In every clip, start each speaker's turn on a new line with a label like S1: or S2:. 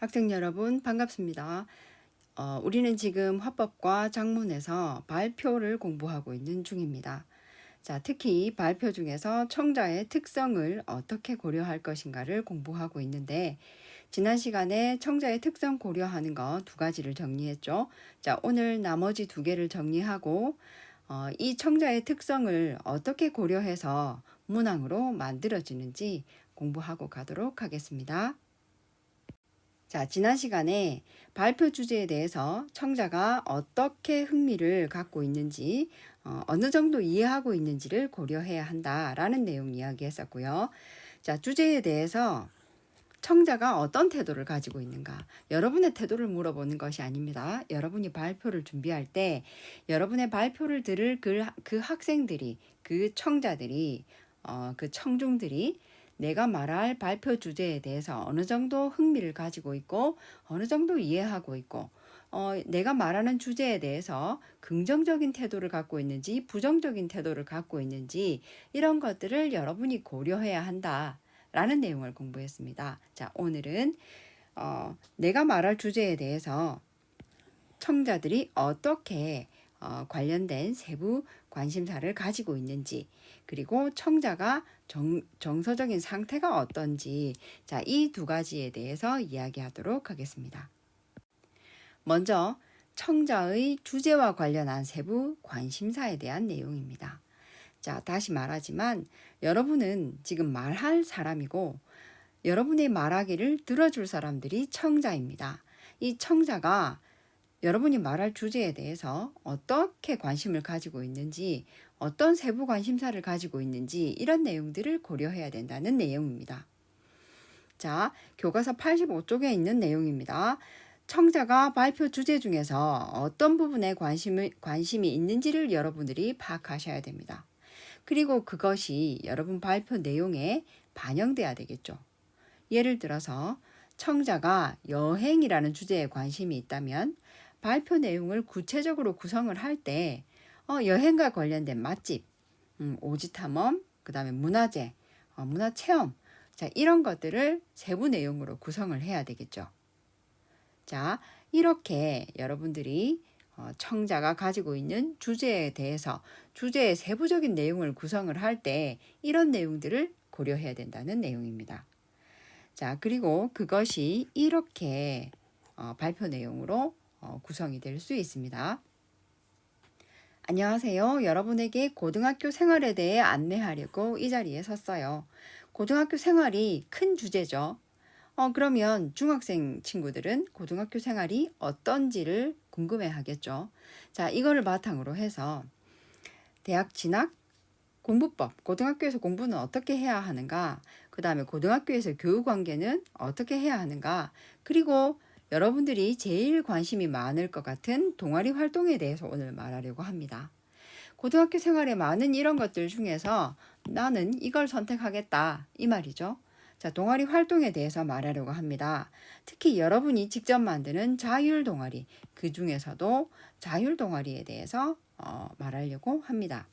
S1: 학생 여러분 반갑습니다. 우리는 지금 화법과 작문에서 발표를 공부하고 있는 중입니다. 자, 특히 발표 중에서 청자의 특성을 어떻게 고려할 것인가를 공부하고 있는데 지난 시간에 청자의 특성 고려하는 거 두 가지를 정리했죠. 자, 오늘 나머지 두 개를 정리하고 이 청자의 특성을 어떻게 고려해서 문항으로 만들어지는지 공부하고 가도록 하겠습니다. 자, 지난 시간에 발표 주제에 대해서 청자가 어떻게 흥미를 갖고 있는지, 어느 정도 이해하고 있는지를 고려해야 한다라는 내용 이야기했었고요. 자, 주제에 대해서 청자가 어떤 태도를 가지고 있는가? 여러분의 태도를 물어보는 것이 아닙니다. 여러분이 발표를 준비할 때 여러분의 발표를 들을 그 학생들이, 그 청자들이, 그 청중들이 내가 말할 발표 주제에 대해서 어느 정도 흥미를 가지고 있고 어느 정도 이해하고 있고 내가 말하는 주제에 대해서 긍정적인 태도를 갖고 있는지 부정적인 태도를 갖고 있는지 이런 것들을 여러분이 고려해야 한다. 라는 내용을 공부했습니다. 자, 오늘은 내가 말할 주제에 대해서 청자들이 어떻게 관련된 세부 관심사를 가지고 있는지 그리고 청자가 정서적인 상태가 어떤지 자, 이 두 가지에 대해서 이야기하도록 하겠습니다. 먼저 청자의 주제와 관련한 세부 관심사에 대한 내용입니다. 자, 다시 말하지만 여러분은 지금 말할 사람이고 여러분의 말하기를 들어줄 사람들이 청자입니다. 이 청자가 여러분이 말할 주제에 대해서 어떻게 관심을 가지고 있는지, 어떤 세부 관심사를 가지고 있는지 이런 내용들을 고려해야 된다는 내용입니다. 자, 교과서 85쪽에 있는 내용입니다. 청자가 발표 주제 중에서 어떤 부분에 관심이 있는지를 여러분들이 파악하셔야 됩니다. 그리고 그것이 여러분 발표 내용에 반영돼야 되겠죠. 예를 들어서 청자가 여행이라는 주제에 관심이 있다면 발표 내용을 구체적으로 구성을 할 때 여행과 관련된 맛집, 오지 탐험, 그 다음에 문화재, 문화체험, 자, 이런 것들을 세부 내용으로 구성을 해야 되겠죠. 자, 이렇게 여러분들이 청자가 가지고 있는 주제에 대해서 주제의 세부적인 내용을 구성을 할 때 이런 내용들을 고려해야 된다는 내용입니다. 자, 그리고 그것이 이렇게 발표 내용으로 구성이 될 수 있습니다. 안녕하세요. 여러분에게 고등학교 생활에 대해 안내하려고 이 자리에 섰어요. 고등학교 생활이 큰 주제죠. 그러면 중학생 친구들은 고등학교 생활이 어떤지를 궁금해 하겠죠. 자, 이거를 바탕으로 해서 대학 진학, 공부법, 고등학교에서 공부는 어떻게 해야 하는가, 그 다음에 고등학교에서 교육 관계는 어떻게 해야 하는가, 그리고 여러분들이 제일 관심이 많을 것 같은 동아리 활동에 대해서 오늘 말하려고 합니다. 고등학교 생활에 많은 이런 것들 중에서 나는 이걸 선택하겠다 이 말이죠. 자, 동아리 활동에 대해서 말하려고 합니다. 특히 여러분이 직접 만드는 자율 동아리, 그 중에서도 자율 동아리에 대해서 말하려고 합니다.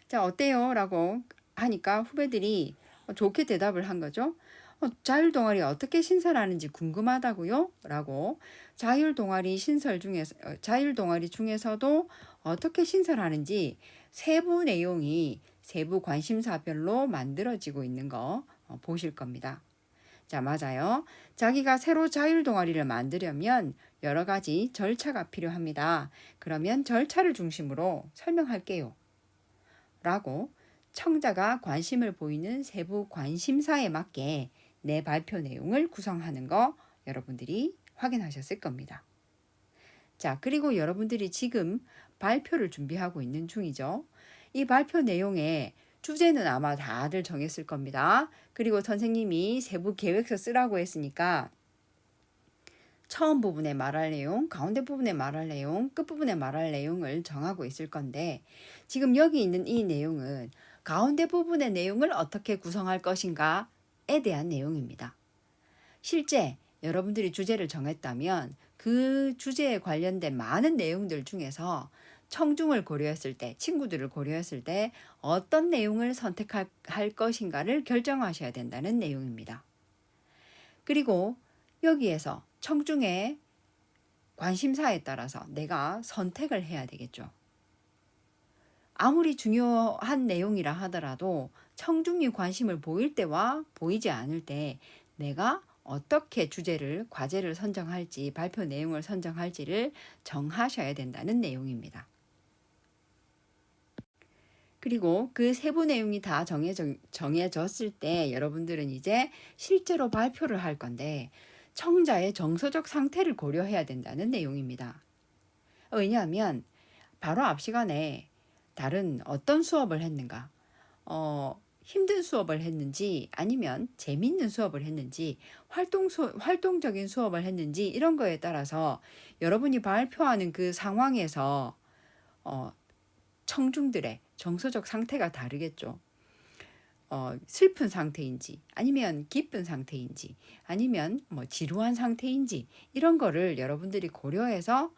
S1: 자, 어때요? 라고 하니까 후배들이 좋게 대답을 한 거죠. 자율 동아리 어떻게 신설하는지 궁금하다고요? 라고 자율 동아리 중에서도 어떻게 신설하는지 세부 내용이 세부 관심사별로 만들어지고 있는 거 보실 겁니다. 자, 맞아요. 자기가 새로 자율 동아리를 만들려면 여러 가지 절차가 필요합니다. 그러면 절차를 중심으로 설명할게요. 라고 청자가 관심을 보이는 세부 관심사에 맞게 내 발표 내용을 구성하는 거 여러분들이 확인하셨을 겁니다. 자, 그리고 여러분들이 지금 발표를 준비하고 있는 중이죠. 이 발표 내용에 주제는 아마 다들 정했을 겁니다. 그리고 선생님이 세부 계획서 쓰라고 했으니까 처음 부분에 말할 내용, 가운데 부분에 말할 내용, 끝부분에 말할 내용을 정하고 있을 건데 지금 여기 있는 이 내용은 가운데 부분의 내용을 어떻게 구성할 것인가에 대한 내용입니다. 실제 여러분들이 주제를 정했다면 그 주제에 관련된 많은 내용들 중에서 청중을 고려했을 때, 친구들을 고려했을 때 어떤 내용을 선택할 것인가를 결정하셔야 된다는 내용입니다. 그리고 여기에서 청중의 관심사에 따라서 내가 선택을 해야 되겠죠. 아무리 중요한 내용이라 하더라도 청중이 관심을 보일 때와 보이지 않을 때 내가 어떻게 주제를, 과제를 선정할지, 발표 내용을 선정할지를 정하셔야 된다는 내용입니다. 그리고 그 세부 내용이 다 정해졌을 때 여러분들은 이제 실제로 발표를 할 건데 청자의 정서적 상태를 고려해야 된다는 내용입니다. 왜냐하면 바로 앞 시간에 다른 어떤 수업을 했는가, 힘든 수업을 했는지 아니면 재밌는 수업을 했는지 활동적인 수업을 했는지 이런 거에 따라서 여러분이 발표하는 그 상황에서 청중들의 정서적 상태가 다르겠죠. 슬픈 상태인지 아니면 기쁜 상태인지 아니면 뭐 지루한 상태인지 이런 거를 여러분들이 고려해서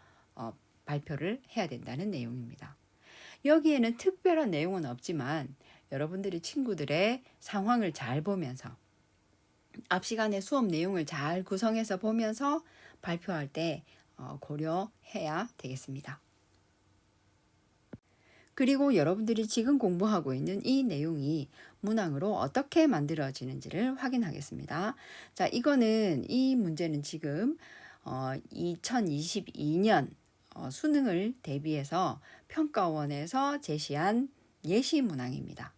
S1: 발표를 해야 된다는 내용입니다. 여기에는 특별한 내용은 없지만 여러분들이 친구들의 상황을 잘 보면서 앞 시간에 수업 내용을 잘 구성해서 보면서 발표할 때 고려해야 되겠습니다. 그리고 여러분들이 지금 공부하고 있는 이 내용이 문항으로 어떻게 만들어지는지를 확인하겠습니다. 자, 이 문제는 지금 2022년 수능을 대비해서 평가원에서 제시한 예시 문항입니다.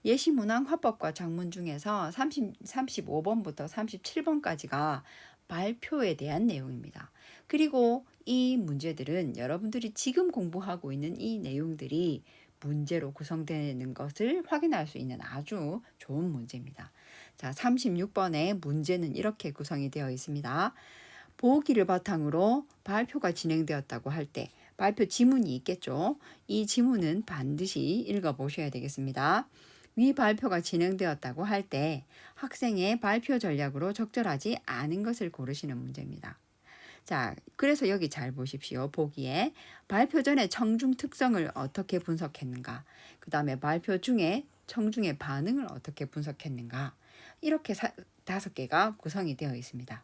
S1: 예시 문항 화법과 작문 중에서 35번부터 37번까지가 발표에 대한 내용입니다. 그리고 이 문제들은 여러분들이 지금 공부하고 있는 이 내용들이 문제로 구성되는 것을 확인할 수 있는 아주 좋은 문제입니다. 자, 36번의 문제는 이렇게 구성이 되어 있습니다. 보기를 바탕으로 발표가 진행되었다고 할 때 발표 지문이 있겠죠. 이 지문은 반드시 읽어보셔야 되겠습니다. 위 발표가 진행되었다고 할 때 학생의 발표 전략으로 적절하지 않은 것을 고르시는 문제입니다. 자, 그래서 여기 잘 보십시오. 보기에 발표 전에 청중 특성을 어떻게 분석했는가, 그 다음에 발표 중에 청중의 반응을 어떻게 분석했는가, 이렇게 5개가 구성이 되어 있습니다.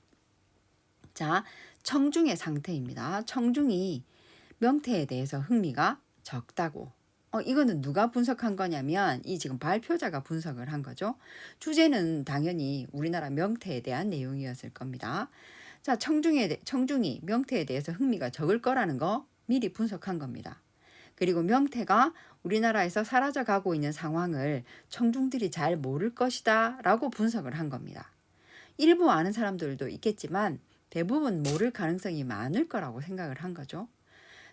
S1: 자, 청중의 상태입니다. 청중이 명태에 대해서 흥미가 적다고. 이거는 누가 분석한 거냐면 이 지금 발표자가 분석을 한 거죠. 주제는 당연히 우리나라 명태에 대한 내용이었을 겁니다. 자, 청중이 명태에 대해서 흥미가 적을 거라는 거 미리 분석한 겁니다. 그리고 명태가 우리나라에서 사라져 가고 있는 상황을 청중들이 잘 모를 것이다 라고 분석을 한 겁니다. 일부 아는 사람들도 있겠지만 대부분 모를 가능성이 많을 거라고 생각을 한 거죠.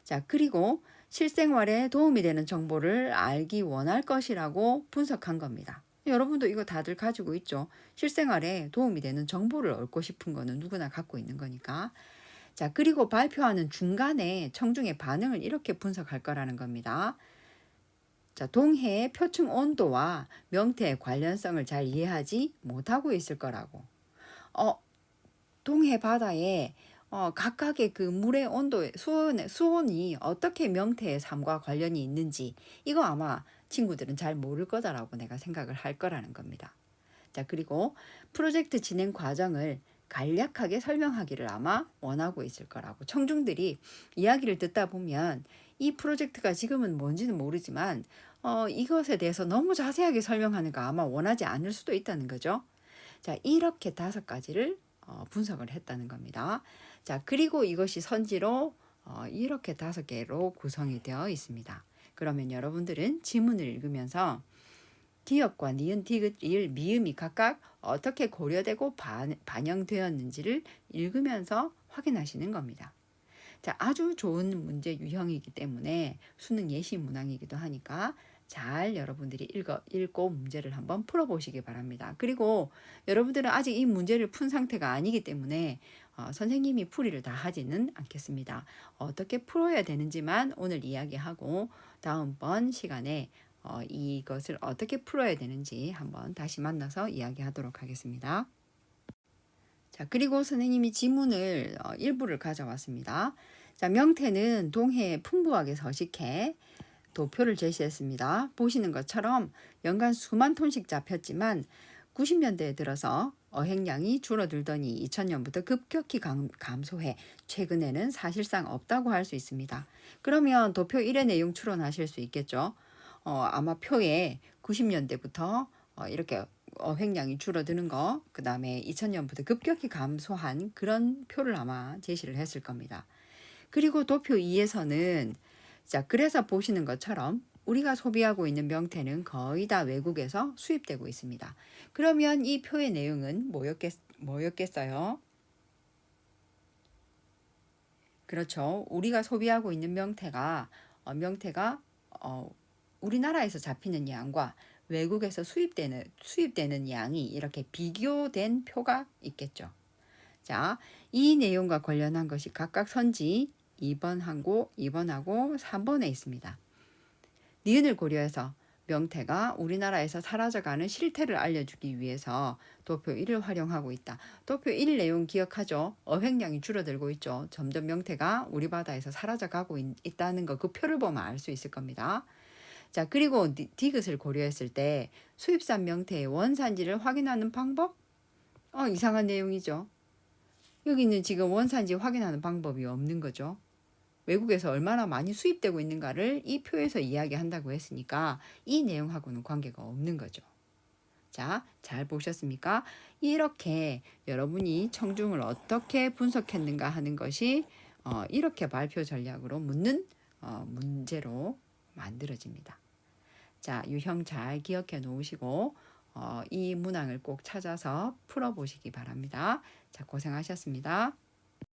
S1: 자, 그리고 실생활에 도움이 되는 정보를 알기 원할 것이라고 분석한 겁니다. 여러분도 이거 다들 가지고 있죠. 실생활에 도움이 되는 정보를 얻고 싶은 거는 누구나 갖고 있는 거니까. 자, 그리고 발표하는 중간에 청중의 반응을 이렇게 분석할 거라는 겁니다. 자, 동해의 표층 온도와 명태의 관련성을 잘 이해하지 못하고 있을 거라고. 동해 바다에 각각의 그 물의 온도, 수온이 어떻게 명태의 삶과 관련이 있는지 이거 아마 친구들은 잘 모를 거다라고 내가 생각을 할 거라는 겁니다. 자, 그리고 프로젝트 진행 과정을 간략하게 설명하기를 아마 원하고 있을 거라고. 청중들이 이야기를 듣다 보면 이 프로젝트가 지금은 뭔지는 모르지만 이것에 대해서 너무 자세하게 설명하는 거 아마 원하지 않을 수도 있다는 거죠. 자, 이렇게 5가지를 분석을 했다는 겁니다. 자, 그리고 이것이 선지로 이렇게 5개로 구성이 되어 있습니다. 그러면 여러분들은 지문을 읽으면서 기역과 니은, 디귿, 리을, 미음이 각각 어떻게 고려되고 반영되었는지를 읽으면서 확인하시는 겁니다. 자, 아주 좋은 문제 유형이기 때문에 수능 예시 문항이기도 하니까 잘 여러분들이 읽고 문제를 한번 풀어보시기 바랍니다. 그리고 여러분들은 아직 이 문제를 푼 상태가 아니기 때문에 선생님이 풀이를 다 하지는 않겠습니다. 어떻게 풀어야 되는지만 오늘 이야기하고 다음번 시간에 이것을 어떻게 풀어야 되는지 한번 다시 만나서 이야기하도록 하겠습니다. 자, 그리고 선생님이 지문을 일부를 가져왔습니다. 자, 명태는 동해에 풍부하게 서식해 도표를 제시했습니다. 보시는 것처럼 연간 수만 톤씩 잡혔지만 90년대에 들어서 어획량이 줄어들더니 2000년부터 급격히 감소해 최근에는 사실상 없다고 할 수 있습니다. 그러면 도표 1의 내용 추론하실 수 있겠죠. 아마 표에 90년대부터 이렇게 어획량이 줄어드는 거, 그 다음에 2000년부터 급격히 감소한 그런 표를 아마 제시를 했을 겁니다. 그리고 도표 2에서는 자, 그래서 보시는 것처럼 우리가 소비하고 있는 명태는 거의 다 외국에서 수입되고 있습니다. 그러면 이 표의 내용은 뭐였겠어요? 그렇죠. 우리가 소비하고 있는 명태가 우리나라에서 잡히는 양과 외국에서 수입되는 양이 이렇게 비교된 표가 있겠죠. 자, 이 내용과 관련한 것이 각각 선지 2번하고 3번에 있습니다. 니은을 고려해서 명태가 우리나라에서 사라져가는 실태를 알려주기 위해서 도표 1을 활용하고 있다. 도표 1 내용 기억하죠? 어획량이 줄어들고 있죠. 점점 명태가 우리 바다에서 사라져가고 있다는 거 그 표를 보면 알 수 있을 겁니다. 자, 그리고 디귿을 고려했을 때 수입산 명태의 원산지를 확인하는 방법? 이상한 내용이죠. 여기는 지금 원산지 확인하는 방법이 없는 거죠. 외국에서 얼마나 많이 수입되고 있는가를 이 표에서 이야기한다고 했으니까 이 내용하고는 관계가 없는 거죠. 자, 잘 보셨습니까? 이렇게 여러분이 청중을 어떻게 분석했는가 하는 것이 이렇게 발표 전략으로 묻는 문제로 만들어집니다. 자, 유형 잘 기억해 놓으시고 이 문항을 꼭 찾아서 풀어보시기 바랍니다. 자, 고생하셨습니다.